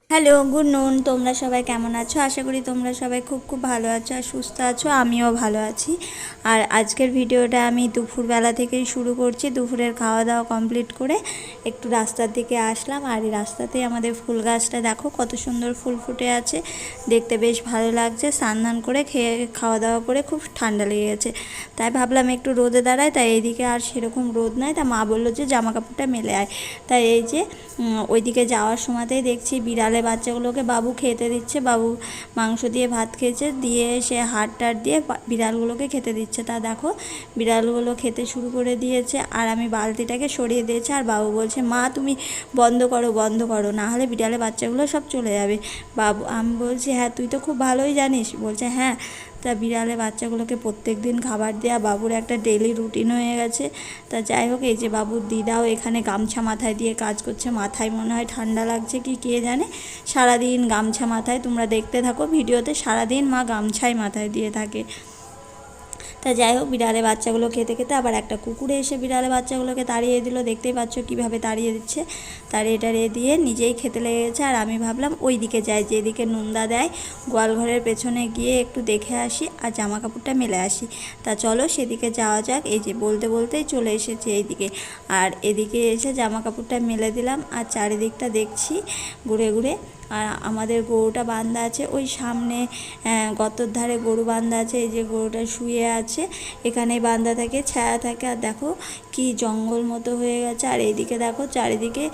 Hello, good নুন। তোমরা সবাই কেমন আছো? আশা করি তোমরা সবাই খুব খুব ভালো আছো আর সুস্থ আছো। আমিও ভালো আছি। আর আজকের ভিডিওটা আমি দুপুরবেলা থেকেই শুরু করছি। দুপুরের খাওয়া দাওয়া কমপ্লিট করে একটু রাস্তার দিকে আসলাম। আর এই রাস্তাতেই আমাদের ফুল গাছটা দেখো কত সুন্দর ফুল ফুটে আছে, দেখতে বেশ ভালো লাগছে। স্নান করে খেয়ে খাওয়া দাওয়া করে খুব ঠান্ডা লেগে গেছে, তাই ভাবলাম একটু রোদে দাঁড়ায়। তাই এইদিকে আর সেরকম রোদ নাই, তা মা বললো যে জামা কাপড়টা মেলে আয়। তাই এই যে ওইদিকে যাওয়ার সময়তেই দেখছি বিড়ালে বাচ্চাগুলোকে বাবু খেতে দিচ্ছে। বাবু মাংস দিয়ে ভাত খেয়েছে, দিয়ে সে হাড় টাড় দিয়ে বিড়ালগুলোকে খেতে দিচ্ছে। তা দেখো বিড়ালগুলো খেতে শুরু করে দিয়েছে, আর আমি বালতিটাকে সরিয়ে দিয়েছি। আর বাবু বলছে মা তুমি বন্ধ করো, না হলে বিড়ালে বাচ্চাগুলো সব চলে যাবে। বাবু আমি বলছি হ্যাঁ তুই তো খুব ভালোই জানিস। বলছে হ্যাঁ। তা বিড়ালে বাচ্চাগুলোকে প্রত্যেক দিন খাবার দেওয়া বাবুর একটা ডেলি রুটিন হয়ে গেছে। তা যাই হোক, এই যে বাবুর দিদাও এখানে গামছা মাথায় দিয়ে কাজ করছে। মাথায় মনে হয় ঠান্ডা লাগছে কি কে জানে, সারাদিন গামছা মাথায়। তোমরা দেখতে থাকো ভিডিওতে, সারাদিন মা গামছাই মাথায় দিয়ে থাকে। তা যাই হোক, বিড়ালে বাচ্চাগুলো খেতে খেতে আবার একটা কুকুরে এসে বিড়ালে বাচ্চাগুলোকে তাড়িয়ে দিল। দেখতেই পাচ্ছ কীভাবে তাড়িয়ে দিচ্ছে। তাড়িয়ে দিয়ে নিজেই খেতে লেগে গেছে। আর আমি ভাবলাম ওই দিকে যাই, যেদিকে নুনদা দেয় গোয়ালঘরের পেছনে গিয়ে একটু দেখে আসি আর জামা কাপড়টা মেলে আসি। তা চলো সেদিকে যাওয়া যাক। এই যে বলতে বলতেই চলে এসেছি এইদিকে। আর এদিকে এসে জামা কাপড়টা মেলে দিলাম আর চারিদিকটা দেখছি ঘুরে ঘুরে। আর আমাদের গরুটা বাঁধা আছে ওই সামনে, গতর ধারে গরু বাঁধা আছে। এই যে গরুটা শুয়ে আছে, এখানে বাঁধা থাকে, ছায়া থাকে। আর দেখো কি জঙ্গল মতো হয়ে গেছে। আর এইদিকে দেখো চারিদিকে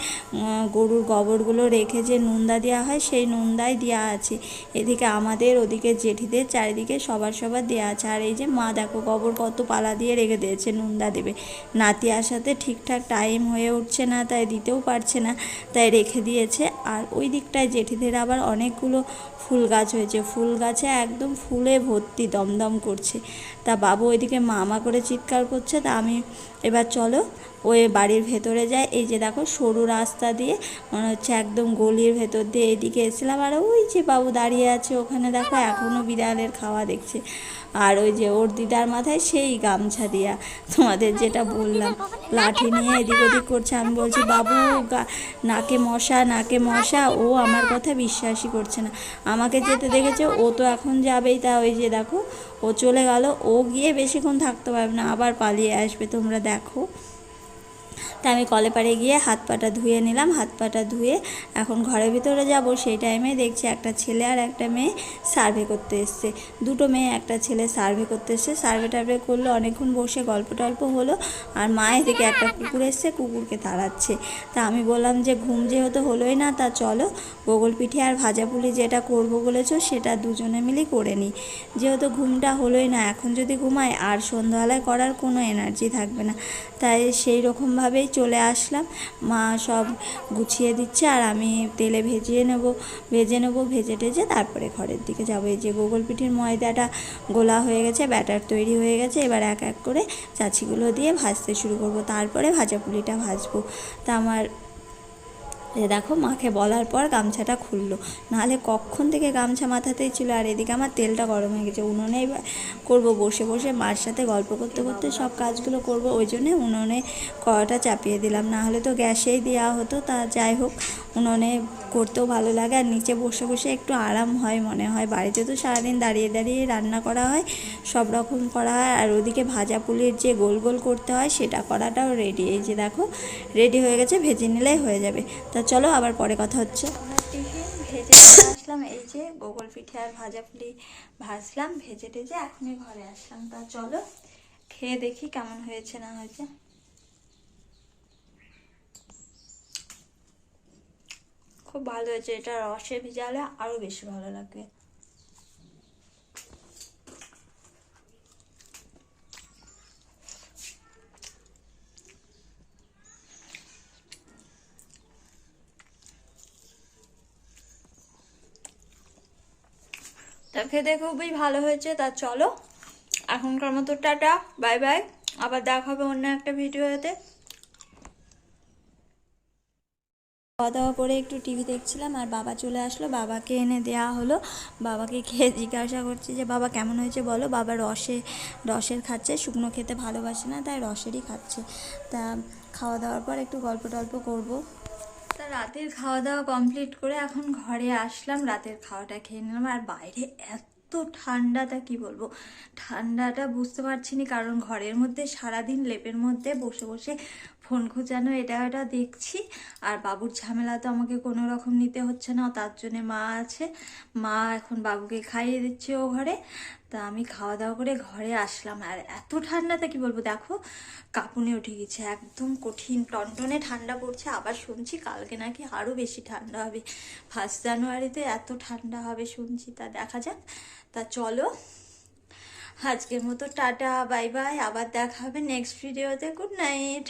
গরুর গোবরগুলো রেখে যে নুনদা দেওয়া হয় সেই নুনদাই দেওয়া আছে। এদিকে আমাদের, ওদিকে জেঠিদের, চারিদিকে সবার দেওয়া আছে। আর এই যে মা দেখো গোবর কত পালা দিয়ে রেখে দিয়েছে, নুনদা দেবে। নাতি আসাতে ঠিকঠাক টাইম হয়ে উঠছে না, তাই দিতেও পারছে না, তাই রেখে দিয়েছে। আর ওই দিকটায় জেঠিদের আবার অনেকগুলো ফুল গাছ হয়েছে, ফুল গাছে একদম ফুলে ভর্তি, দমদম করছে। তা বাবু ওইদিকে মা করে চিৎকার করছে। তা আমি এবার চলো ওই বাড়ির ভেতরে যাই। এই যে দেখো সরু রাস্তা দিয়ে মনে হচ্ছে একদম গলির ভেতর দিয়ে এদিকে এসেছিলাম। আর ওই যে বাবু দাঁড়িয়ে আছে ওখানে দেখো, এখনও বিড়ালের খাওয়া দেখছে। আর ওই যে ওর দিদার মাথায় সেই গামছা দিয়া, তোমাদের যেটা বললাম, লাঠি নিয়ে এদিক ওদিক করছে। আমি বলছি বাবু নাকে মশা। ও আমার কথা বিশ্বাসই করছে না, আমাকে যেতে দেখেছে, ও তো এখন যাবেই। তা ওই যে দেখো ও চলে গেল, ও গিয়ে বেশিক্ষণ থাকতে পারবে না, আবার পালিয়ে আসবে, তোমরা দেখো। তা আমি কলে পাড়ে গিয়ে হাত পাটা ধুয়ে নিলাম। হাত পাটা ধুয়ে এখন ঘরের ভিতরে যাব। সেই টাইমে দেখছি একটা ছেলে আর একটা মেয়ে সার্ভে করতে এসছে। দুটো মেয়ে একটা ছেলে সার্ভে করতে এসছে। সার্ভে টার্ভে করলো, অনেকক্ষণ বসে গল্প টল্প হলো। আর মায়ের দিকে একটা কুকুর এসছে, কুকুরকে তাড়াচ্ছে। তা আমি বললাম যে ঘুম যেহেতু হলোই না, তা চলো গোগল পিঠে আর ভাজা পুলি যেটা করবো বলেছো সেটা দুজনে মিলেই করে নিই। যেহেতু ঘুমটা হলোই না, এখন যদি ঘুমাই আর সন্ধ্যাবেলায় করার কোনো এনার্জি থাকবে না। তাই সেই রকমভাবেই চলে আসলাম। মা সব গুছিয়ে দিচ্ছে আর আমি তেলে ভেজে নেব, ভেজে টেজে তারপরে ঘরের দিকে যাবো। এই যে গোগল পিঠির ময়দাটা গোলা হয়ে গেছে, ব্যাটার তৈরি হয়ে গেছে। এবার এক এক করে চাচিগুলো দিয়ে ভাজতে শুরু করব, তারপরে ভাজা পুলিটা ভাজবো। তা আমার দেখো মাকে বলার পর গামছাটা খুললো, নাহলে কখন থেকে গামছা মাথাতেই ছিল। আর এদিকে আমার তেলটা গরম হয়ে গেছে, উনুনেই করবো বসে বসে, মার সাথে গল্প করতে করতে সব কাজগুলো করব। ওই জন্যে উনুনে কড়াটা চাপিয়ে দিলাম, নাহলে তো গ্যাসেই দেওয়া হতো। তা যাই হোক, উনুনে করতেও ভালো লাগে আর নিচে বসে বসে একটু আরাম হয় মনে হয়। বাড়িতে তো সারাদিন দাঁড়িয়ে দাঁড়িয়ে রান্না করা হয়, সব রকম করা হয়। আর ওদিকে ভাজা পুলির যে গোল গোল করতে হয় সেটা করাটাও রেডি। এই যে দেখো রেডি হয়ে গেছে, ভেজে নিলেই হয়ে যাবে। তা চলো আবার পরে কথা হচ্ছে। ভেজে আসলাম, এই যে গোগল পিঠে আর ভাজা পুলি ভাজলাম, ভেজে টেজে এখনই ঘরে আসলাম। তা চলো খেয়ে দেখি কেমন হয়েছে না হয়েছে। খুব ভালো হয়েছে, এটা রসে ভিজালে আরো বেশি ভালো লাগবে। তা খেতে খুবই ভালো হয়েছে। তা চলো এখনকার মতো টাটা, বাই বাই। আবার দেখা হবে অন্য একটা ভিডিওতে। খাওয়া দাওয়া করে একটু টিভি দেখছিলাম আর বাবা চলে আসলো, বাবাকে এনে দেওয়া হলো। বাবাকে খেয়ে জিজ্ঞাসা করছি যে বাবা কেমন হয়েছে বলো। বাবা রসের খাচ্ছে, শুকনো খেতে ভালোবাসে না, তাই রসেরই খাচ্ছে। তা খাওয়া দাওয়ার পর একটু গল্প টল্প করবো। তা রাতের খাওয়া দাওয়া কমপ্লিট করে এখন ঘরে আসলাম, রাতের খাওয়াটা খেয়ে নিলাম। আর বাইরে এত ঠান্ডা, তা কি বলবো, ঠান্ডাটা বুঝতে পারছি না, কারণ ঘরের মধ্যে সারাদিন লেপের মধ্যে বসে বসে ফোন খোঁচানো এটা ওটা দেখছি। আর বাবুর ঝামেলা তো আমাকে কোনো রকম নিতে হচ্ছে না, তার জন্যে মা আছে, মা এখন বাবুকে খাইয়ে দিচ্ছে ও ঘরে। তা আমি খাওয়া দাওয়া করে ঘরে আসলাম। আর এত ঠান্ডা, তা কি বলবো, দেখো কাঁপুনি উঠে গেছে, একদম কঠিন টনটনে ঠান্ডা পড়ছে। আবার শুনছি কালকে নাকি আরও বেশি ঠান্ডা হবে, 1 জানুয়ারিতে এত ঠান্ডা হবে শুনছি। তা দেখা যাক। তা চলো আজকের মতো টাটা, বাই বাই, আবার দেখা হবে নেক্সট ভিডিওতে। Good night.